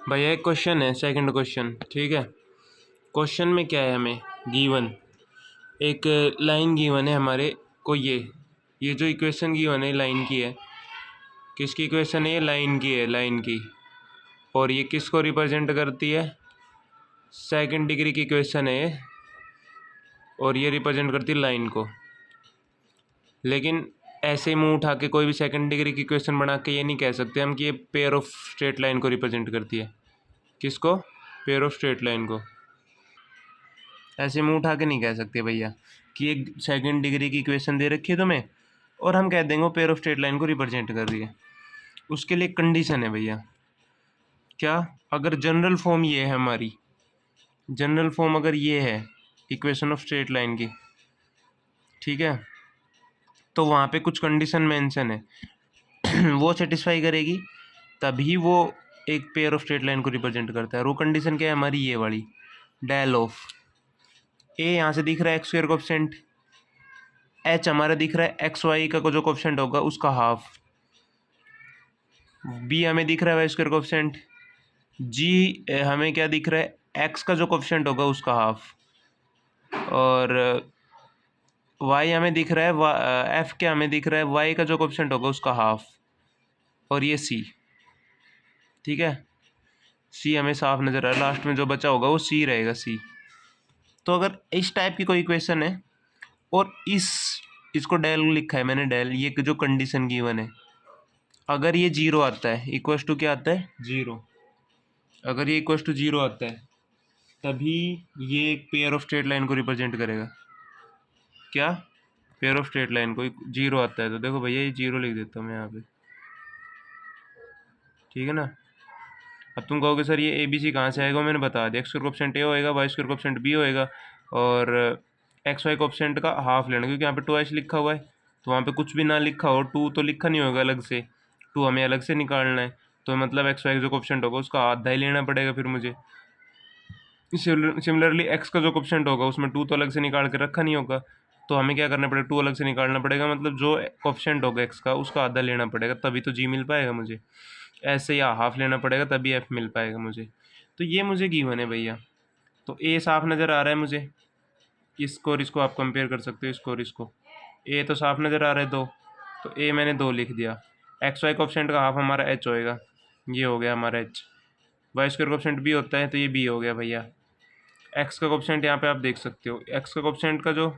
भैया एक क्वेश्चन है, सेकंड क्वेश्चन, ठीक है। क्वेश्चन में क्या है, हमें गिवन एक लाइन गिवन है हमारे को। ये जो इक्वेशन गिवन है लाइन की है। किसकी इक्वेशन है ये? लाइन की है, लाइन की। और ये किसको रिप्रेजेंट करती है? सेकंड डिग्री की इक्वेशन है ये, और ये रिप्रेजेंट करती है लाइन को। लेकिन ऐसे मुंह उठा के कोई भी सेकंड डिग्री की इक्वेशन बना के ये नहीं कह सकते हम कि ये पेयर ऑफ स्ट्रेट लाइन को रिप्रेजेंट करती है। किसको? पेयर ऑफ स्ट्रेट लाइन को। ऐसे मुंह उठा के नहीं कह सकते भैया कि एक सेकंड डिग्री की इक्वेशन दे रखी है तुम्हें और हम कह देंगे वो पेयर ऑफ स्ट्रेट लाइन को रिप्रेजेंट कर रही है। उसके लिए कंडीशन है भैया। क्या? अगर जनरल फॉर्म ये है हमारी, जनरल फॉर्म अगर ये है इक्वेशन ऑफ स्ट्रेट लाइन की, ठीक है, तो वहाँ पे कुछ कंडीशन मेंशन है वो सेटिस्फाई करेगी तभी वो एक पेयर ऑफ स्ट्रेट लाइन को रिप्रेजेंट करता है। वो कंडीशन क्या है हमारी? ये वाली, डेल ऑफ ए यहाँ से दिख रहा है एक्स स्क्वायर कोएफिशिएंट, एच हमारा दिख रहा है एक्स वाई का जो कोएफिशिएंट होगा उसका हाफ, बी हमें दिख रहा है वाई स्क्वायर कोएफिशिएंट, जी हमें क्या दिख रहा है? एक्स का जो कोएफिशिएंट होगा उसका हाफ, और वाई हमें दिख रहा है एफ क्या हमें दिख रहा है? वाई का जो कोएफिशिएंट होगा उसका हाफ, और ये सी, ठीक है। सी हमें साफ नजर आ रहा है, लास्ट में जो बचा होगा वो सी रहेगा, सी। तो अगर इस टाइप की कोई इक्वेशन है और इसको डेल लिखा है मैंने, डेल, ये जो कंडीशन गिवन है, अगर ये जीरो आता है, इक्वस टू क्या आता है? जीरो। अगर ये इक्वस टू जीरो आता है तभी ये एक पेयर ऑफ स्ट्रेट लाइन को रिप्रेजेंट करेगा। क्या? पेयर ऑफ स्ट्रेट लाइन को जीरो आता है तो देखो भैया ये जीरो लिख देता हूँ मैं यहाँ पे, ठीक है ना। अब तुम कहोगे सर ये ए बी सी कहाँ से आएगा? मैंने बता दिया, एक्स स्क्वायर कोएफिशिएंट ए होएगा, वाई स्क्वायर कोएफिशिएंट बी होएगा, और एक्स वाई कोएफिशिएंट का हाफ लेना, क्योंकि यहाँ पे टू एच लिखा हुआ है। तो वहाँ पे कुछ भी ना लिखा हो, टू तो लिखा नहीं होगा अलग से, टू हमें अलग से निकालना है, तो मतलब एक्स वाई जो कोएफिशिएंट होगा उसका आधा ही लेना पड़ेगा फिर मुझे। सिमिलरली एक्स का जो कोएफिशिएंट होगा उसमें टू तो अलग से निकाल के रखा नहीं होगा, तो हमें क्या करना पड़ेगा? टू अलग से निकालना पड़ेगा, मतलब जो कोएफिशिएंट होगा एक्स का उसका आधा लेना पड़ेगा, तभी तो जी मिल पाएगा मुझे। ऐसे या हाफ लेना पड़ेगा तभी एफ मिल पाएगा मुझे। तो ये मुझे गिवन है भैया। तो ए साफ नज़र आ रहा है मुझे, इसको और इसको आप कंपेयर कर सकते हो, इसको और इसको। ए तो साफ नज़र आ रहा है दो, तो ए मैंने दो लिख दिया। एक्स वाई कोएफिशिएंट का हाफ हमारा एच होएगा, ये हो गया हमारा H. Y square coefficient b होता है तो ये बी हो गया भैया। एक्स का कोएफिशिएंट यहाँ पे आप देख सकते हो, एक्स का कोएफिशिएंट का जो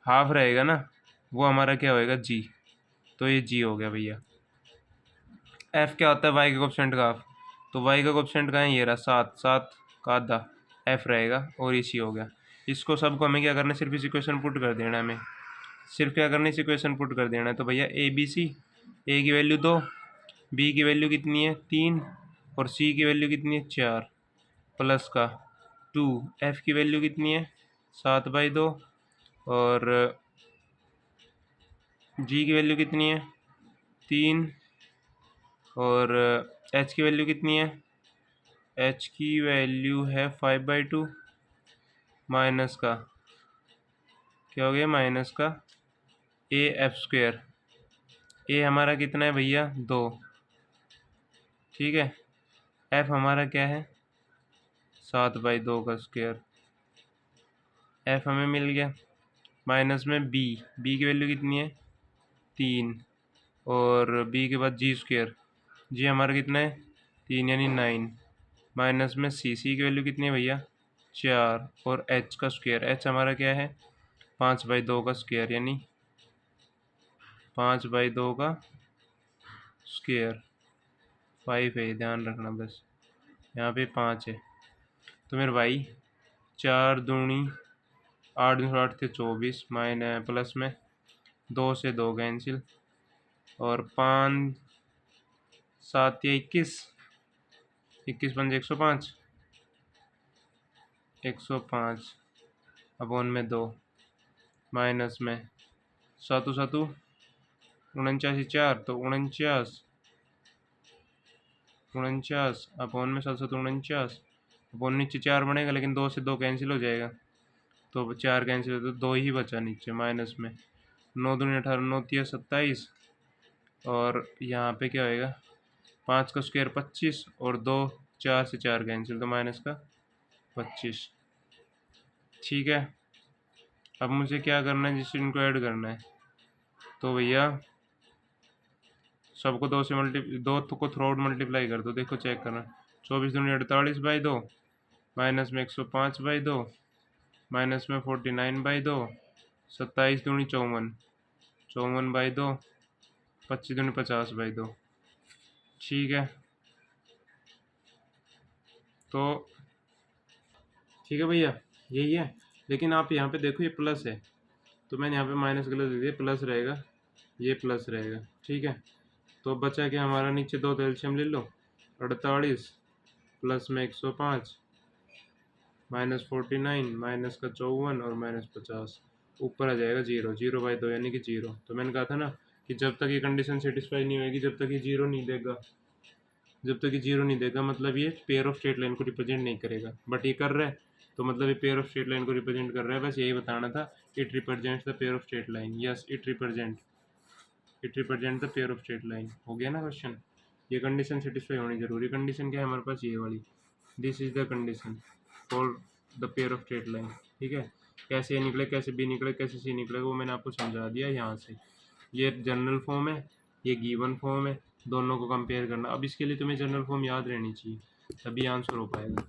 हाफ रहेगा ना वो हमारा क्या होएगा? जी। तो ये जी हो गया भैया। एफ क्या होता है? वाई के कोएफिशिएंट का हाफ, तो वाई का कोएफिशिएंट कहाँ है? ये रहा सात, सात का आधा एफ रहेगा, और ये सी हो गया। इसको सबको हमें क्या करना है? सिर्फ इस इक्वेशन पुट कर देना है हमें, सिर्फ क्या करना है? इस इक्वेशन पुट कर देना है। तो भैया ए बी सी, ए की वैल्यू दो, बी की वैल्यू कितनी है? तीन, और सी की वैल्यू कितनी है? चार, प्लस का टू, एफ की वैल्यू कितनी है? 7/2, और जी की वैल्यू कितनी है? तीन, और एच की वैल्यू कितनी है? एच की वैल्यू है 5/2, माइनस का क्या हो गया? माइनस का ए एफ स्क्वेयर। ए हमारा कितना है भैया? दो, ठीक है। एफ हमारा क्या है? 7/2 का स्क्वेयर। एफ हमें मिल गया, माइनस में बी, बी की वैल्यू कितनी है? तीन, और बी के बाद जी स्क्वेयर, जी हमारा कितना है? तीन यानी 9, माइनस में सी, सी की वैल्यू कितनी है भैया? चार, और एच का स्क्वेयर, एच हमारा क्या है? 5/2 का स्क्वेयर, यानी 5/2 का स्क्वेयर। 5 है, ध्यान रखना बस, यहाँ पे 5 है। तो मेरे भाई चार दूनी 8 दूनी 8 थे 24, माइनस प्लस में दो से दो कैंसिल, और 5 7 या 21, 21 5 105, 105 अपॉन में दो, माइनस में सातु सातु 49 4, तो 49, 49 अपॉन में 7 7 49, अपॉन नीचे 4 बनेगा, लेकिन दो से दो कैंसिल हो जाएगा, तो 4 कैंसिल हो, तो दो ही बचा नीचे, माइनस में 9 दूनी 18, 9 तिया 27, और यहाँ पे क्या होएगा? 5 का स्क्वायर 25 और 2 4 से 4 कैंसिल तो माइनस का 25। ठीक है, अब मुझे क्या करना है, जिससे इनको ऐड करना है। तो भैया सबको 2 से दो को थ्रू आउट मल्टीप्लाई कर दो। देखो चेक करना, 24 दूनी 48/2, माइनस में 105/2, माइनस में 49/2, 27 दूनी 54, 54/2, 25 दूनी 50/2। ठीक है, तो ठीक है भैया यही है। लेकिन आप यहाँ पे देखो ये प्लस है, तो मैंने यहाँ पे माइनस गलत दे दिया, प्लस रहेगा, ये प्लस रहेगा। ठीक है, तो बचा क्या हमारा, नीचे 2 तो एलसीएम ले लो, 48 प्लस में 105 माइनस 49 माइनस का 54 और माइनस 50, ऊपर आ जाएगा 0, 0/2 यानी कि 0। तो मैंने कहा था ना कि जब तक ये कंडीशन सेटिस्फाई नहीं होगी, जब तक ये 0 नहीं देगा, जब तक ये 0 नहीं देगा मतलब ये पेयर ऑफ स्ट्रेट लाइन को रिप्रेजेंट नहीं करेगा। बट ये कर रहा है, तो मतलब ये पेयर ऑफ स्ट्रेट लाइन को रिप्रेजेंट कर रहा है। बस यही बताना था, it represents the pair of straight line. Yes, it represent the pair of straight line. हो गया ना क्वेश्चन। ये कंडीशन सेटिस्फाई होनी जरूरी। कंडीशन क्या है हमारे पास, ये वाली, this is the condition for the pair of straight line. ठीक है, कैसे ए निकले, कैसे बी निकले, कैसे सी निकले, वो मैंने आपको समझा दिया यहाँ से। ये जनरल फॉर्म है, ये गिवन फॉर्म है, दोनों को कंपेयर करना। अब इसके लिए तुम्हें जनरल फॉर्म याद रहनी चाहिए, तभी आंसर हो पाएगा।